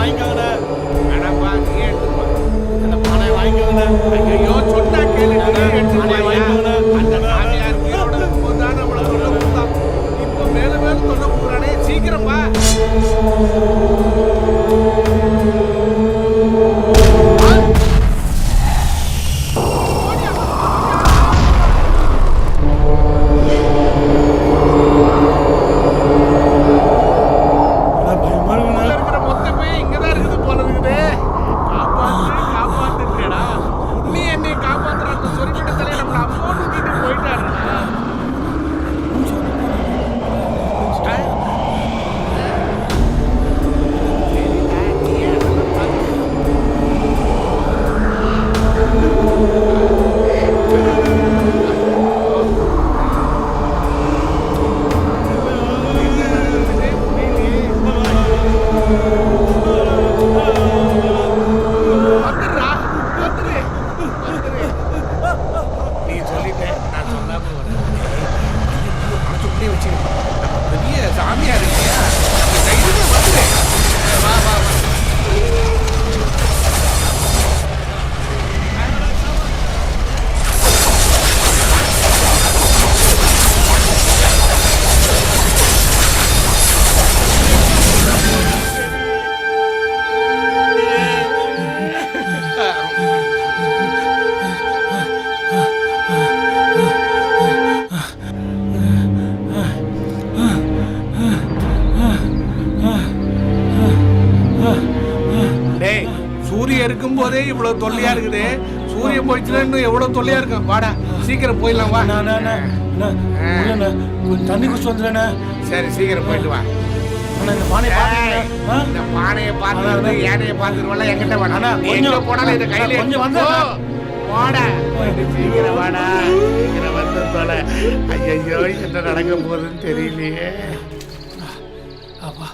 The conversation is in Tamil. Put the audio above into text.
வாங்கிக்கோங்கண்ணே. வேணாம்பா, நீயே எடுத்துப்பா. அந்த பானையை வாங்கிக்கோங்கண்ணே. ஐயோ, சொன்னா கேளு, நீயே எடுத்துப்பா. பானையை வாங்கிக்கோங்கண்ணே. அந்த சாமியார் கீழோட இருக்கும்போது தான் நம்மளை தொல்லை கொடுத்தான். இப்போ மேலும் மேலும் தொல்லை கொடுக்குறானே, சீக்கிரம் வா. அண்ணா, பயமா இருக்குண்ணே. உள்ள இருக்கிற மொத்த பேய் இங்கதான் இருக்குது போல இருக்குது. காப்பாத்துடா. நீ என்னை காப்பாத்துற அந்த சொரிமட்ட தலையை நம்மள அம்மோன்னு தூக்கிட்டு போயிட்டாருடா. வந்துடுறா, வந்துடு, வந்துடு. நீ சொல்லிட்ட, நான் சொல்லாம வரேன். மனசுக்குள்ளே வச்சுக்கிட்டு நம்ம பெரிய சாமியா இருக்கியா, நம்ம தைரியமா வந்துடு. வா வா வா. டேய், சூரியன் இருக்கும் போதே இவ்வளவு தொல்லையா இருக்குது. சூரியன் போயிடுச்சுன்னா இன்னும் எவ்வளவு தொல்லையா இருக்கும். வாடா, சீக்கிரம் போயிடலாம் வா. அண்ணா, அண்ணா, அண்ணா, அண்ணா, உள்ளண்ணா, கொஞ்சம் தண்ணி குடிச்சு வந்துடுறேண்ணே. சரி, சீக்கிரம் போயிட்டு வா. அண்ணா, இந்த பானையை ஏய், பார்த்துக்கண்ணே. இந்த பானையை பார்த்துட்டு யானையை பார்த்துருவல என்கிட்ட வேணா. அண்ணா, நீ கொஞ்சம் எங்க போனாலும் இதை கையில கொஞ்சம் வந்து வாடா. சீக்கிரம் வாடா, சீக்கிரம் வந்து தொலை. ஐயோ, என்ன நடக்க போகுதுன்னு தெரியலையே. அப்பா